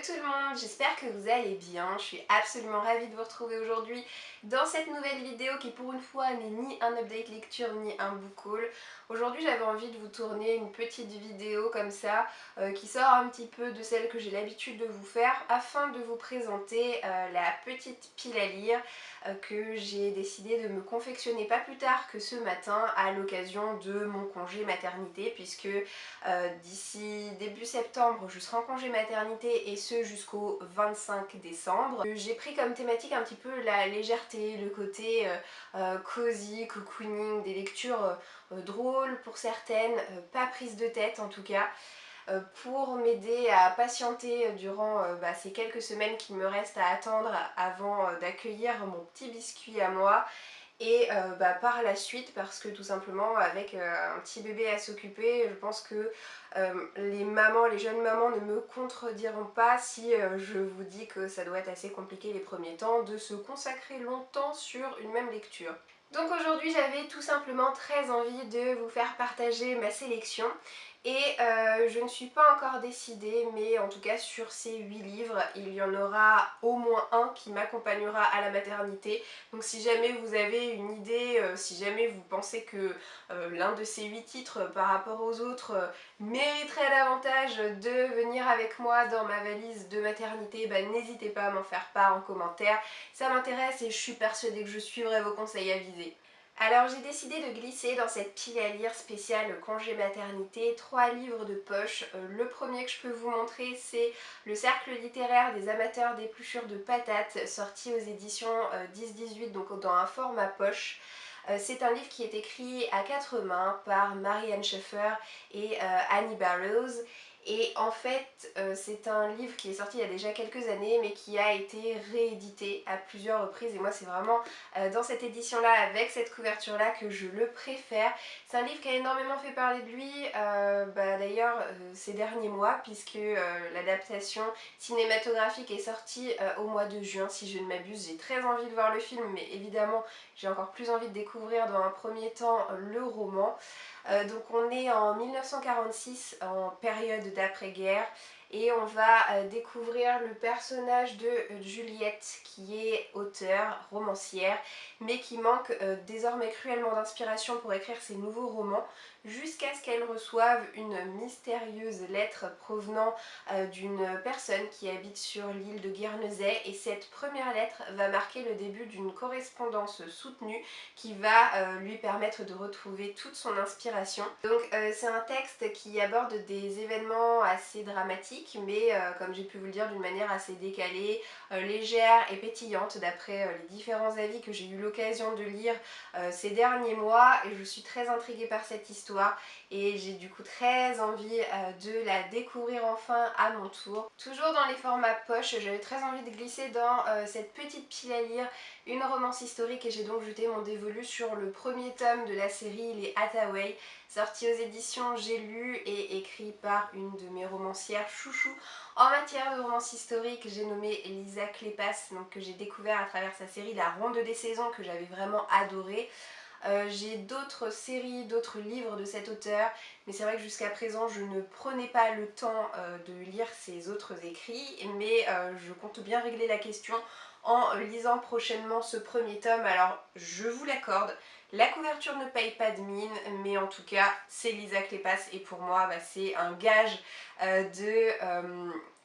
tout le monde, j'espère que vous allez bien. Je suis absolument ravie de vous retrouver aujourd'hui dans cette nouvelle vidéo qui pour une fois n'est ni un update lecture ni un book haul. Aujourd'hui j'avais envie de vous tourner une petite vidéo comme ça qui sort un petit peu de celle que j'ai l'habitude de vous faire afin de vous présenter la petite pile à lire que j'ai décidé de me confectionner pas plus tard que ce matin à l'occasion de mon congé maternité, puisque d'ici début septembre je serai en congé maternité et ce jusqu'au 25 décembre. J'ai pris comme thématique un petit peu la légèreté, le côté cosy, cocooning, des lectures drôles pour certaines, pas prises de tête en tout cas, pour m'aider à patienter durant ces quelques semaines qu'il me reste à attendre avant d'accueillir mon petit biscuit à moi. Et par la suite, parce que tout simplement avec un petit bébé à s'occuper, je pense que les jeunes mamans ne me contrediront pas si je vous dis que ça doit être assez compliqué les premiers temps de se consacrer longtemps sur une même lecture. Donc aujourd'hui j'avais tout simplement très envie de vous faire partager ma sélection et je ne suis pas encore décidée, mais en tout cas sur ces 8 livres il y en aura au moins un qui m'accompagnera à la maternité. Donc si jamais vous avez une idée, si jamais vous pensez que l'un de ces 8 titres par rapport aux autres mériterait davantage de venir avec moi dans ma valise de maternité, n'hésitez pas à m'en faire part en commentaire. Ça m'intéresse et je suis persuadée que je suivrai vos conseils avisés. Alors j'ai décidé de glisser dans cette pile à lire spéciale congé maternité 3 livres de poche. Le premier que je peux vous montrer c'est Le Cercle littéraire des amateurs d'épluchures de patates, sorti aux éditions 10-18, donc dans un format poche. C'est un livre qui est écrit à 4 mains par Marianne Schaeffer et Annie Barrows. Et en fait, c'est un livre qui est sorti il y a déjà quelques années mais qui a été réédité à plusieurs reprises. Et moi c'est vraiment dans cette édition-là, avec cette couverture-là, que je le préfère. C'est un livre qui a énormément fait parler de lui, d'ailleurs ces derniers mois, puisque l'adaptation cinématographique est sortie au mois de juin, si je ne m'abuse. J'ai très envie de voir le film, mais évidemment j'ai encore plus envie de découvrir dans un premier temps le roman. Donc on est en 1946, en période d'après-guerre, et on va découvrir le personnage de Juliette, qui est auteure, romancière, mais qui manque désormais cruellement d'inspiration pour écrire ses nouveaux romans, jusqu'à ce qu'elle reçoive une mystérieuse lettre provenant d'une personne qui habite sur l'île de Guernesey. Et cette première lettre va marquer le début d'une correspondance soutenue qui va lui permettre de retrouver toute son inspiration. Donc c'est un texte qui aborde des événements assez dramatiques, mais comme j'ai pu vous le dire, d'une manière assez décalée, légère et pétillante, d'après les différents avis que j'ai eu l'occasion de lire ces derniers mois. Et je suis très intriguée par cette histoire et j'ai du coup très envie de la découvrir enfin à mon tour. Toujours dans les formats poche, j'avais très envie de glisser dans cette petite pile à lire une romance historique, et j'ai donc jeté mon dévolu sur le premier tome de la série Les Hathaway, sorti aux éditions J'ai lu et écrit par une de mes romancières chouchou en matière de romance historique. J'ai nommé Lisa Kleypas, donc que j'ai découvert à travers sa série La Ronde des Saisons, que j'avais vraiment adoré. J'ai d'autres séries, d'autres livres de cet auteur, mais c'est vrai que jusqu'à présent je ne prenais pas le temps de lire ses autres écrits, mais je compte bien régler la question en lisant prochainement ce premier tome. Alors je vous l'accorde, la couverture ne paye pas de mine, mais en tout cas c'est Lisa Kleypas et pour moi c'est un gage de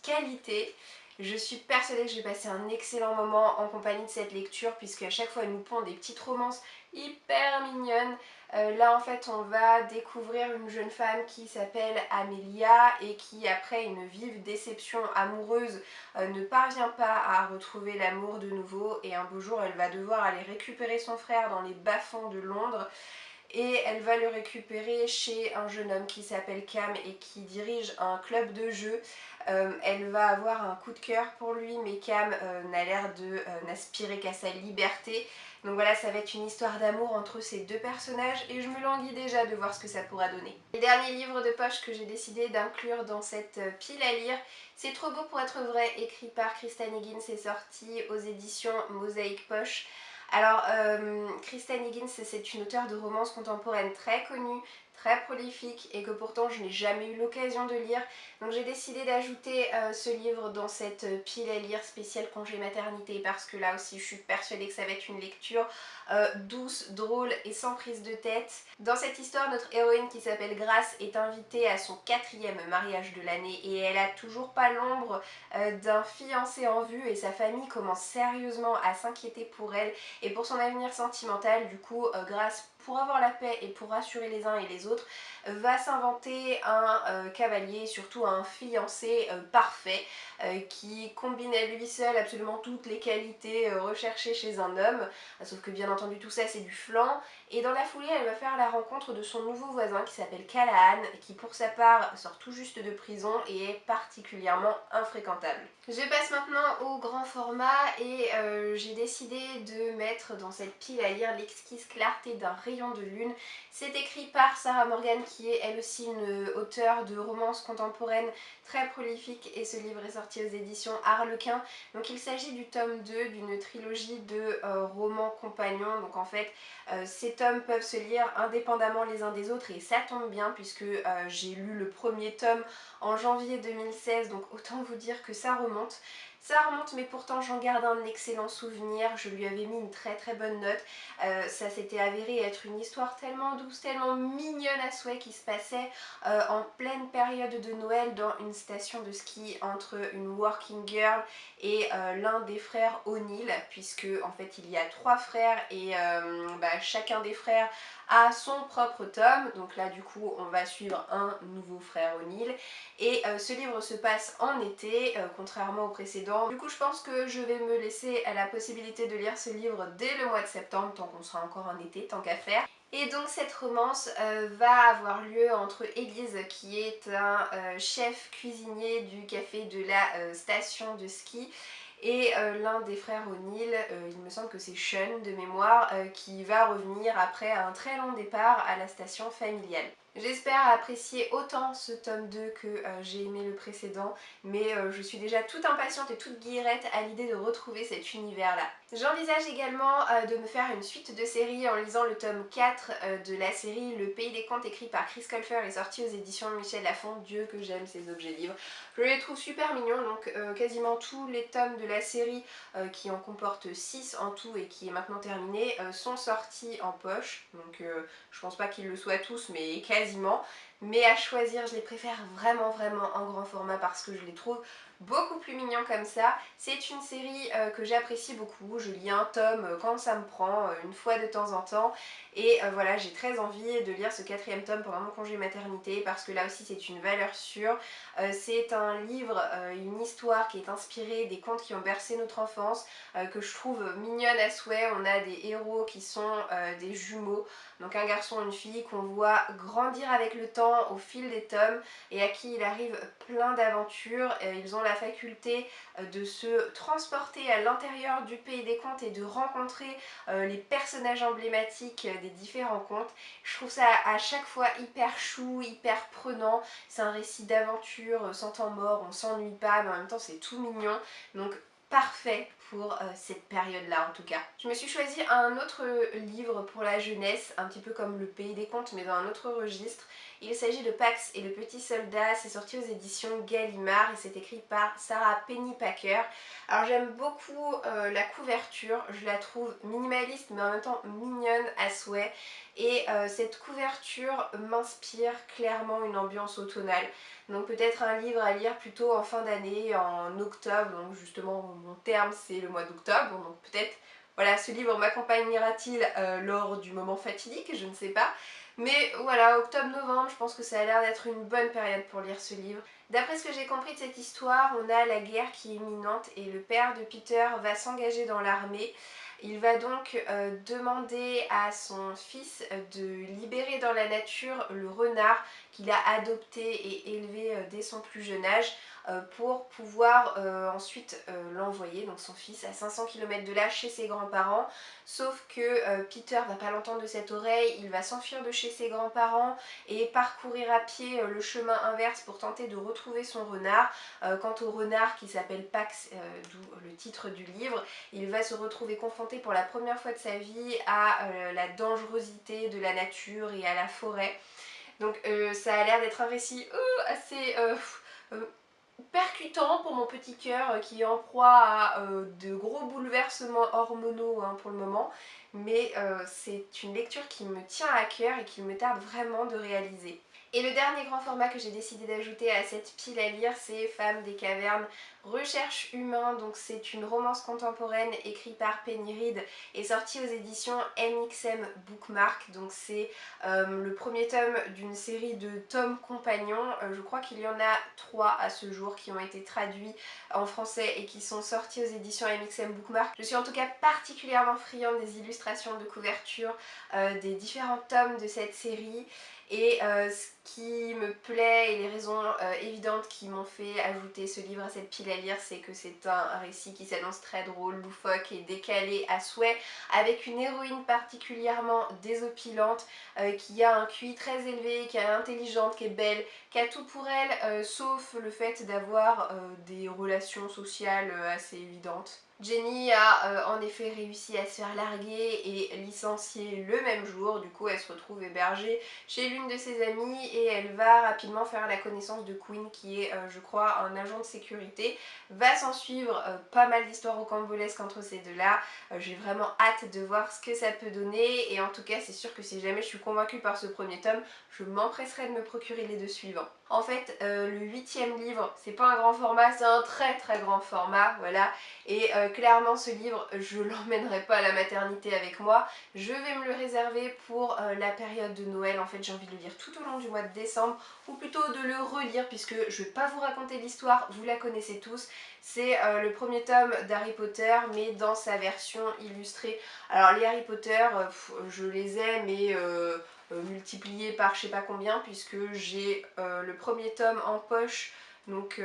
qualité. Je suis persuadée que je vais passer un excellent moment en compagnie de cette lecture, puisque à chaque fois elle nous pond des petites romances hyper mignonne. Là en fait on va découvrir une jeune femme qui s'appelle Amélia et qui, après une vive déception amoureuse, ne parvient pas à retrouver l'amour de nouveau, et un beau jour elle va devoir aller récupérer son frère dans les bas-fonds de Londres. Et elle va le récupérer chez un jeune homme qui s'appelle Cam et qui dirige un club de jeu. Elle va avoir un coup de cœur pour lui, mais Cam n'a l'air de n'aspirer qu'à sa liberté. Donc voilà, ça va être une histoire d'amour entre ces deux personnages et je me languis déjà de voir ce que ça pourra donner. Le dernier livre de poche que j'ai décidé d'inclure dans cette pile à lire, c'est Trop beau pour être vrai, écrit par Kristen Higgins, c'est sorti aux éditions Mosaïque Poche. Alors Kristen Higgins, c'est une auteure de romance contemporaine très connue, très prolifique et que pourtant je n'ai jamais eu l'occasion de lire. Donc j'ai décidé d'ajouter ce livre dans cette pile à lire spéciale congé maternité parce que là aussi je suis persuadée que ça va être une lecture douce, drôle et sans prise de tête. Dans cette histoire, notre héroïne qui s'appelle Grace est invitée à son 4e mariage de l'année et elle a toujours pas l'ombre d'un fiancé en vue et sa famille commence sérieusement à s'inquiéter pour elle et pour son avenir sentimental. Du coup, Grace, pour avoir la paix et pour rassurer les uns et les autres, va s'inventer un cavalier, surtout un fiancé parfait qui combine à lui seul absolument toutes les qualités recherchées chez un homme, sauf que bien entendu tout ça c'est du flan. Et dans la foulée, elle va faire la rencontre de son nouveau voisin qui s'appelle Callahan, qui pour sa part sort tout juste de prison et est particulièrement infréquentable. Je passe maintenant au grand format et j'ai décidé de mettre dans cette pile à lire l'exquise clarté d'un rayon de lune. C'est écrit par Sarah Morgan qui est elle aussi une auteure de romance contemporaine très prolifique et ce livre est sorti aux éditions Harlequin. Donc il s'agit du tome 2 d'une trilogie de romans compagnons. Donc en fait ces tomes peuvent se lire indépendamment les uns des autres et ça tombe bien puisque j'ai lu le premier tome en janvier 2016, donc autant vous dire que ça remonte. Ça remonte mais pourtant j'en garde un excellent souvenir, je lui avais mis une très bonne note. Ça s'était avéré être une histoire tellement douce, tellement mignonne à souhait qui se passait en pleine période de Noël dans une station de ski entre une working girl et l'un des frères O'Neill, puisque en fait il y a 3 frères et chacun des frères a son propre tome. Donc là du coup on va suivre un nouveau frère O'Neill et ce livre se passe en été contrairement au précédent. Du coup je pense que je vais me laisser la possibilité de lire ce livre dès le mois de septembre tant qu'on sera encore en été, tant qu'à faire. Et donc cette romance va avoir lieu entre Élise qui est un chef cuisinier du café de la station de ski et l'un des frères O'Neill, il me semble que c'est Sean de mémoire, qui va revenir après un très long départ à la station familiale. J'espère apprécier autant ce tome 2 que j'ai aimé le précédent, mais je suis déjà toute impatiente et toute guillerette à l'idée de retrouver cet univers-là. J'envisage également de me faire une suite de série en lisant le tome 4 de la série Le Pays des Contes écrit par Chris Colfer et sorti aux éditions Michel Lafon. Dieu que j'aime ces objets livres. Je les trouve super mignons, donc quasiment tous les tomes de la série qui en comportent 6 en tout et qui est maintenant terminé sont sortis en poche. Donc je pense pas qu'ils le soient tous mais quasiment. Mais à choisir je les préfère vraiment en grand format parce que je les trouve beaucoup plus mignons comme ça. C'est une série que j'apprécie beaucoup, je lis un tome quand ça me prend, une fois de temps en temps et voilà j'ai très envie de lire ce 4e tome pendant mon congé maternité parce que là aussi c'est une valeur sûre. C'est un livre, une histoire qui est inspirée des contes qui ont bercé notre enfance, que je trouve mignonne à souhait. On a des héros qui sont des jumeaux, donc un garçon et une fille qu'on voit grandir avec le temps au fil des tomes et à qui il arrive plein d'aventures. Ils ont la faculté de se transporter à l'intérieur du pays des contes et de rencontrer les personnages emblématiques des différents contes. Je trouve ça à chaque fois hyper chou, hyper prenant. C'est un récit d'aventure sans temps mort, on s'ennuie pas mais en même temps c'est tout mignon. Donc parfait pour cette période-là en tout cas. Je me suis choisi un autre livre pour la jeunesse, un petit peu comme Le Pays des Contes mais dans un autre registre. Il s'agit de Pax et le petit soldat, c'est sorti aux éditions Gallimard et c'est écrit par Sarah Pennypacker. Alors j'aime beaucoup la couverture, je la trouve minimaliste mais en même temps mignonne à souhait et cette couverture m'inspire clairement une ambiance automnale. Donc peut-être un livre à lire plutôt en fin d'année, en octobre, donc justement mon terme c'est le mois d'octobre, donc peut-être voilà ce livre m'accompagnera-t-il lors du moment fatidique, je ne sais pas. Mais voilà, octobre-novembre, je pense que ça a l'air d'être une bonne période pour lire ce livre. D'après ce que j'ai compris de cette histoire, on a la guerre qui est imminente et le père de Peter va s'engager dans l'armée. Il va donc demander à son fils de libérer dans la nature le renard qu'il a adopté et élevé dès son plus jeune âge pour pouvoir ensuite l'envoyer, donc son fils, à 500 km de là chez ses grands-parents. Sauf que Peter va pas l'entendre de cette oreille, il va s'enfuir de chez ses grands-parents et parcourir à pied le chemin inverse pour tenter de retrouver son renard. Quant au renard qui s'appelle Pax, d'où le titre du livre, il va se retrouver confronté pour la première fois de sa vie à la dangerosité de la nature et à la forêt. Donc ça a l'air d'être un récit assez euh, percutant pour mon petit cœur qui est en proie à de gros bouleversements hormonaux hein, pour le moment, mais c'est une lecture qui me tient à cœur et qui me tarde vraiment de réaliser. Et le dernier grand format que j'ai décidé d'ajouter à cette pile à lire, c'est Femmes des cavernes, Recherche humain. Donc c'est une romance contemporaine écrite par Penny Reid et sortie aux éditions MXM Bookmark. Donc c'est le premier tome d'une série de tomes compagnons. Je crois qu'il y en a 3 à ce jour qui ont été traduits en français et qui sont sortis aux éditions MXM Bookmark. Je suis en tout cas particulièrement friande des illustrations de couverture des différents tomes de cette série. Et ce qui me plaît et les raisons évidentes qui m'ont fait ajouter ce livre à cette pile à lire, c'est que c'est un récit qui s'annonce très drôle, loufoque et décalé à souhait, avec une héroïne particulièrement désopilante, qui a un QI très élevé, qui est intelligente, qui est belle, qui a tout pour elle, sauf le fait d'avoir des relations sociales assez évidentes. Jenny a en effet réussi à se faire larguer et licencier le même jour, du coup elle se retrouve hébergée chez l'une de ses amies et elle va rapidement faire la connaissance de Quinn qui est je crois un agent de sécurité. Va s'en suivre pas mal d'histoires rocambolesques entre ces deux-là. J'ai vraiment hâte de voir ce que ça peut donner et en tout cas c'est sûr que si jamais je suis convaincue par ce premier tome, je m'empresserai de me procurer les 2 suivants. En fait le 8e livre, c'est pas un grand format, c'est un très très grand format, voilà. Et clairement ce livre, je l'emmènerai pas à la maternité avec moi. Je vais me le réserver pour la période de Noël. En fait j'ai envie de le lire tout au long du mois de décembre, ou plutôt de le relire puisque je vais pas vous raconter l'histoire, vous la connaissez tous. C'est le premier tome d'Harry Potter mais dans sa version illustrée. Alors les Harry Potter, je les ai mais multipliés par je sais pas combien, puisque j'ai le premier tome en poche. Donc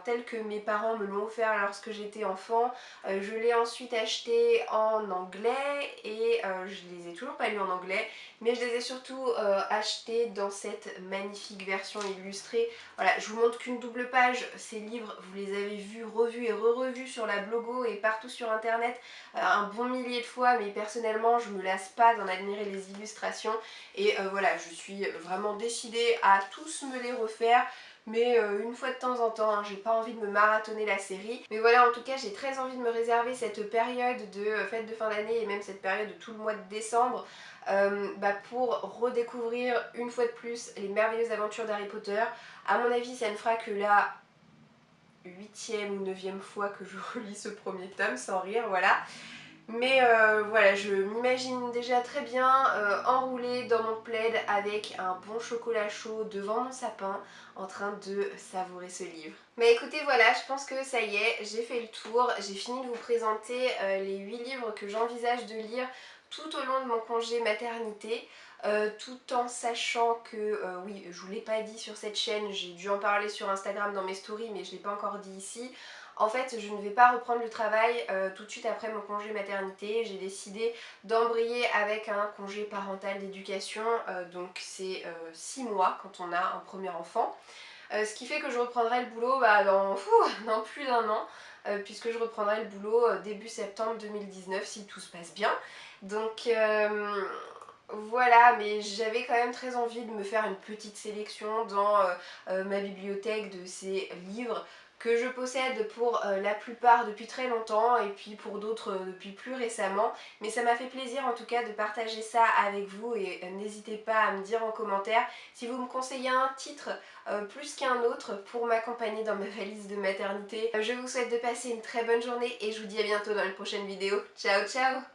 tel que mes parents me l'ont offert lorsque j'étais enfant. Je l'ai ensuite acheté en anglais et je les ai toujours pas lus en anglais, mais je les ai surtout achetés dans cette magnifique version illustrée. Voilà, je vous montre qu'une double page. Ces livres, vous les avez vus, revus et re-revus sur la blogo et partout sur internet un bon millier de fois, mais personnellement je me lasse pas d'en admirer les illustrations et voilà, je suis vraiment décidée à tous me les refaire, mais une fois de temps en temps, hein, j'ai pas envie de me marathonner la série. Mais voilà, en tout cas j'ai très envie de me réserver cette période de fête de fin d'année et même cette période de tout le mois de décembre pour redécouvrir une fois de plus les merveilleuses aventures d'Harry Potter. À mon avis ça ne fera que la 8e ou 9e fois que je relis ce premier tome, sans rire, voilà. Mais voilà, je m'imagine déjà très bien enroulée dans mon plaid avec un bon chocolat chaud devant mon sapin en train de savourer ce livre. Mais écoutez, voilà, je pense que ça y est, j'ai fait le tour. J'ai fini de vous présenter les 8 livres que j'envisage de lire tout au long de mon congé maternité. Tout en sachant que, oui, je vous l'ai pas dit sur cette chaîne, j'ai dû en parler sur Instagram dans mes stories, mais je l'ai pas encore dit ici. En fait, je ne vais pas reprendre le travail tout de suite après mon congé maternité. J'ai décidé d'embrayer avec un congé parental d'éducation, donc c'est 6 mois quand on a un premier enfant. Ce qui fait que je reprendrai le boulot dans plus d'1 an, puisque je reprendrai le boulot début septembre 2019 si tout se passe bien. Donc voilà, mais j'avais quand même très envie de me faire une petite sélection dans ma bibliothèque de ces livres que je possède pour la plupart depuis très longtemps et puis pour d'autres depuis plus récemment. Mais ça m'a fait plaisir en tout cas de partager ça avec vous et n'hésitez pas à me dire en commentaire si vous me conseillez un titre plus qu'un autre pour m'accompagner dans ma valise de maternité. Je vous souhaite de passer une très bonne journée et je vous dis à bientôt dans une prochaine vidéo. Ciao ciao!